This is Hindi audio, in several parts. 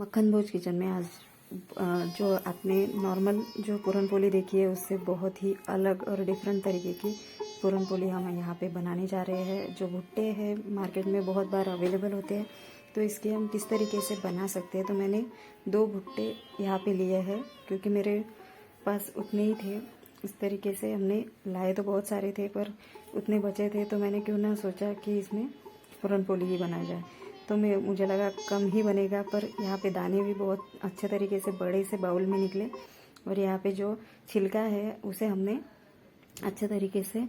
मक्खन भोज किचन में आज जो आपने नॉर्मल जो पूरन पोली देखी है उससे बहुत ही अलग और डिफरेंट तरीके की पूरन पोली हम यहाँ पे बनाने जा रहे हैं। जो भुट्टे हैं मार्केट में बहुत बार अवेलेबल होते हैं, तो इसके हम किस तरीके से बना सकते हैं। तो मैंने 2 भुट्टे यहाँ पे लिए हैं क्योंकि मेरे पास उतने ही थे। इस तरीके से हमने लाए तो बहुत सारे थे पर उतने बचे थे, तो मैंने क्यों ना सोचा कि इसमें पूरन पोली ही बनाया जाए। तो मुझे लगा कम ही बनेगा, पर यहाँ पे दाने भी बहुत अच्छे तरीके से बड़े से बाउल में निकले। और यहाँ पे जो छिलका है उसे हमने अच्छे तरीके से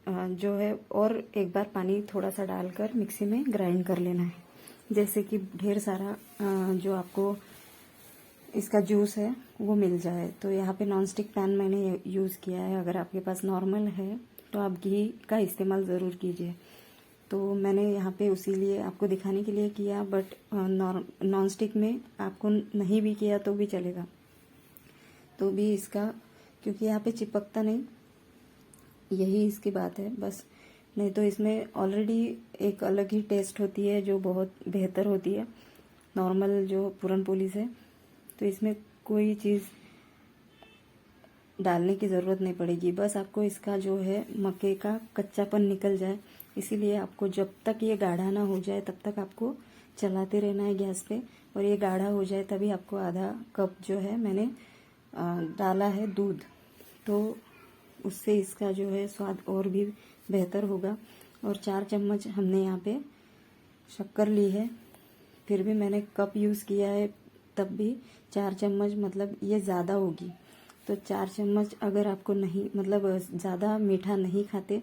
जो है और एक बार पानी थोड़ा सा डालकर मिक्सी में ग्राइंड कर लेना है, जैसे कि ढेर सारा जो आपको इसका जूस है वो मिल जाए। तो यहाँ पे नॉन स्टिक पैन मैंने यूज़ किया है। अगर आपके पास नॉर्मल है तो आप घी का इस्तेमाल ज़रूर कीजिए। तो मैंने यहाँ पे उसी लिए आपको दिखाने के लिए किया, बट नॉन स्टिक में आपको नहीं भी किया तो भी चलेगा। तो भी इसका क्योंकि यहाँ पे चिपकता नहीं, यही इसकी बात है बस। नहीं तो इसमें ऑलरेडी एक अलग ही टेस्ट होती है जो बहुत बेहतर होती है नॉर्मल जो पूरन पोली से। तो इसमें कोई चीज़ डालने की ज़रूरत नहीं पड़ेगी, बस आपको इसका जो है मक्के का कच्चापन निकल जाए। इसीलिए आपको जब तक ये गाढ़ा ना हो जाए तब तक आपको चलाते रहना है गैस पे, और ये गाढ़ा हो जाए तभी आपको आधा कप जो है मैंने डाला है दूध, तो उससे इसका जो है स्वाद और भी बेहतर होगा। और 4 चम्मच हमने यहाँ पे शक्कर ली है, फिर भी मैंने कप यूज़ किया है, तब भी 4 चम्मच मतलब ये ज़्यादा होगी। तो 4 चम्मच अगर आपको नहीं मतलब ज़्यादा मीठा नहीं खाते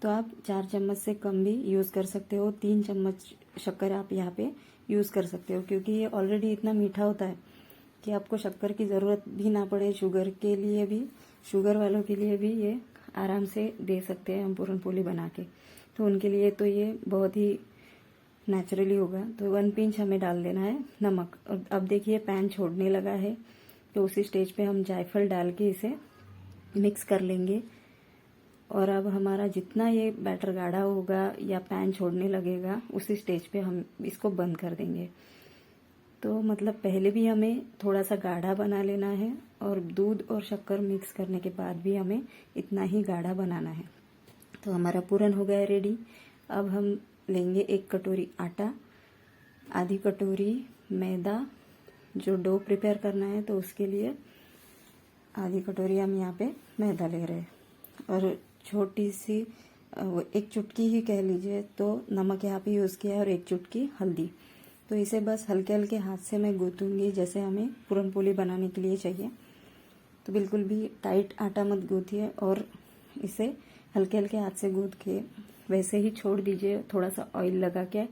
तो आप 4 चम्मच से कम भी यूज़ कर सकते हो। 3 चम्मच शक्कर आप यहाँ पे यूज़ कर सकते हो, क्योंकि ये ऑलरेडी इतना मीठा होता है कि आपको शक्कर की ज़रूरत भी ना पड़े। शुगर के लिए भी, शुगर वालों के लिए भी ये आराम से दे सकते हैं हम पूरन पोली बना के। तो उनके लिए तो ये बहुत ही नेचुरली होगा। तो 1 पिंच हमें डाल देना है नमक। और अब देखिए पैन छोड़ने लगा है, तो उसी स्टेज पे हम जायफल डाल के इसे मिक्स कर लेंगे। और अब हमारा जितना ये बैटर गाढ़ा होगा या पैन छोड़ने लगेगा, उसी स्टेज पे हम इसको बंद कर देंगे। तो मतलब पहले भी हमें थोड़ा सा गाढ़ा बना लेना है, और दूध और शक्कर मिक्स करने के बाद भी हमें इतना ही गाढ़ा बनाना है। तो हमारा पूरन हो गया रेडी। अब हम लेंगे 1 कटोरी आटा, आधी कटोरी मैदा। जो डो प्रिपेयर करना है तो उसके लिए आधी कटोरी हम यहाँ पे मैदा ले रहे हैं, और छोटी सी 1 चुटकी ही कह लीजिए तो नमक यहाँ पे यूज़ किया है, और 1 चुटकी हल्दी। तो इसे बस हल्के हल्के हाथ से मैं गूँथूंगी जैसे हमें पूरन पोली बनाने के लिए चाहिए। तो बिल्कुल भी टाइट आटा मत गूँथिए, और इसे हल्के हल्के हाथ से गूँथ के वैसे ही छोड़ दीजिए। थोड़ा सा ऑयल लगा के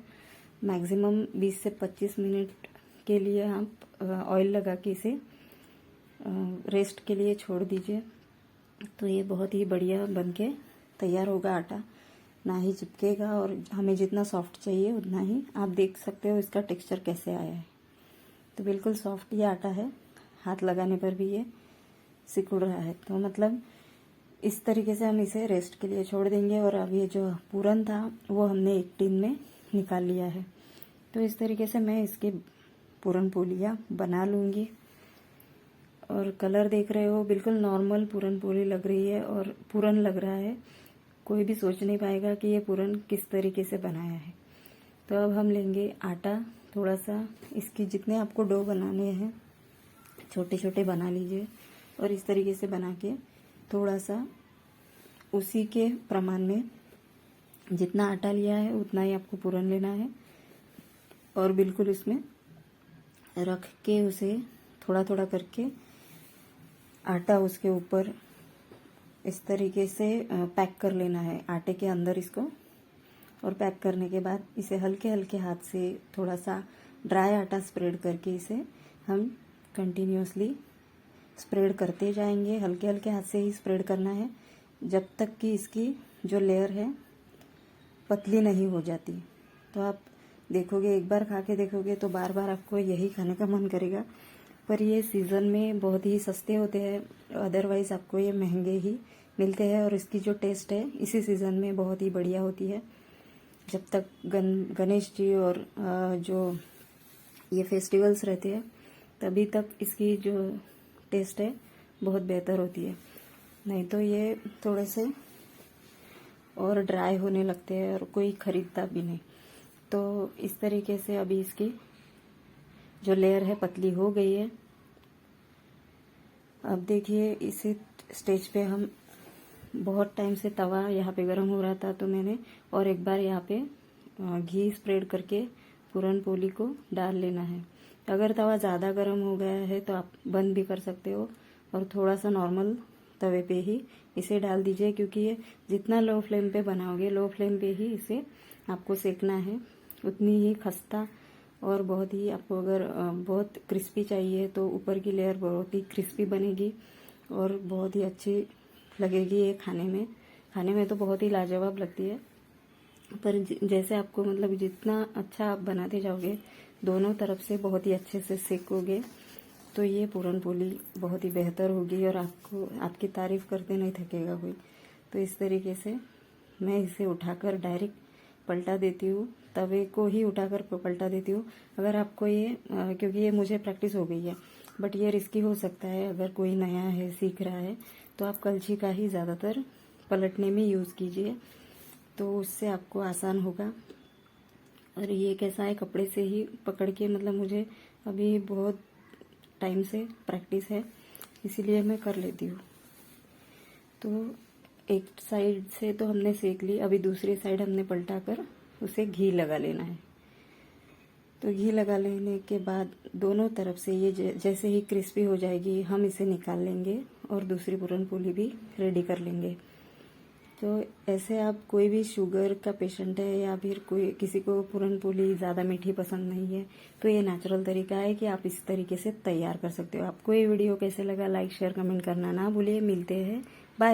मैक्सिमम 20 से 25 मिनट के लिए आप ऑयल लगा के इसे रेस्ट के लिए छोड़ दीजिए। तो ये बहुत ही बढ़िया बनके तैयार होगा आटा, ना ही चिपकेगा, और हमें जितना सॉफ्ट चाहिए उतना ही। आप देख सकते हो इसका टेक्सचर कैसे आया है। तो बिल्कुल सॉफ्ट ये आटा है, हाथ लगाने पर भी ये सिकुड़ रहा है। तो मतलब इस तरीके से हम इसे रेस्ट के लिए छोड़ देंगे। और अब ये जो पूरन था वो हमने एक टिन में निकाल लिया है। तो इस तरीके से मैं इसकी पूरन पोलियाँ बना लूँगी। और कलर देख रहे हो, बिल्कुल नॉर्मल पूरन पोली लग रही है और पूरन लग रहा है। कोई भी सोच नहीं पाएगा कि ये पूरन किस तरीके से बनाया है। तो अब हम लेंगे आटा थोड़ा सा, इसकी जितने आपको डो बनाने हैं छोटे छोटे बना लीजिए, और इस तरीके से बना के थोड़ा सा उसी के प्रमाण में जितना आटा लिया है उतना ही आपको पूरन लेना है। और बिल्कुल इसमें रख के उसे थोड़ा थोड़ा करके आटा उसके ऊपर इस तरीके से पैक कर लेना है आटे के अंदर इसको। और पैक करने के बाद इसे हल्के हल्के हाथ से थोड़ा सा ड्राई आटा स्प्रेड करके इसे हम कंटिन्यूसली स्प्रेड करते जाएंगे। हल्के हल्के हाथ से ही स्प्रेड करना है जब तक कि इसकी जो लेयर है पतली नहीं हो जाती। तो आप देखोगे, एक बार खा के देखोगे तो बार बार आपको यही खाने का मन करेगा। पर ये सीज़न में बहुत ही सस्ते होते हैं, अदरवाइज़ आपको ये महंगे ही मिलते हैं। और इसकी जो टेस्ट है इसी सीज़न में बहुत ही बढ़िया होती है। जब तक गणेश जी और जो ये फेस्टिवल्स रहते हैं तभी तक इसकी जो टेस्ट है बहुत बेहतर होती है, नहीं तो ये थोड़े से और ड्राई होने लगते हैं और कोई खरीदता भी नहीं। तो इस तरीके से अभी इसकी जो लेयर है पतली हो गई है। अब देखिए इसी स्टेज पे हम बहुत टाइम से तवा यहाँ पे गर्म हो रहा था तो मैंने और एक बार यहाँ पे घी स्प्रेड करके पूरन पोली को डाल लेना है। अगर तवा ज़्यादा गर्म हो गया है तो आप बंद भी कर सकते हो और थोड़ा सा नॉर्मल तवे पे ही इसे डाल दीजिए, क्योंकि ये जितना लो फ्लेम पे बनाओगे, लो फ्लेम पे ही इसे आपको सेकना है, उतनी ही खस्ता और बहुत ही आपको अगर बहुत क्रिस्पी चाहिए तो ऊपर की लेयर बहुत ही क्रिस्पी बनेगी और बहुत ही अच्छी लगेगी ये खाने में तो बहुत ही लाजवाब लगती है। पर जैसे आपको मतलब जितना अच्छा आप बनाते जाओगे, दोनों तरफ से बहुत ही अच्छे से सेकोगे तो ये पूरन पोली बहुत ही बेहतर होगी और आपको आपकी तारीफ करते नहीं थकेगा कोई। तो इस तरीके से मैं इसे उठाकर डायरेक्ट पलटा देती हूँ, तवे को ही उठाकर पलटा देती हूँ। अगर आपको ये क्योंकि ये मुझे प्रैक्टिस हो गई है, बट ये रिस्की हो सकता है अगर कोई नया है सीख रहा है, तो आप कलछी का ही ज़्यादातर पलटने में यूज़ कीजिए, तो उससे आपको आसान होगा। और ये कैसा है, कपड़े से ही पकड़ के, मतलब मुझे अभी बहुत टाइम से प्रैक्टिस है इसीलिए मैं कर लेती हूँ। तो एक साइड से तो हमने सेक ली, अभी दूसरी साइड हमने पलटा कर उसे घी लगा लेना है। तो घी लगा लेने के बाद दोनों तरफ से ये जैसे ही क्रिस्पी हो जाएगी हम इसे निकाल लेंगे और दूसरी पूरन पोली भी रेडी कर लेंगे। तो ऐसे आप कोई भी शुगर का पेशेंट है या फिर कोई किसी को पूरन पोली ज़्यादा मीठी पसंद नहीं है, तो ये नेचुरल तरीका है कि आप इस तरीके से तैयार कर सकते हो। आपको ये वीडियो कैसे लगा, लाइक शेयर कमेंट करना ना भूलिए। मिलते हैं, बाय।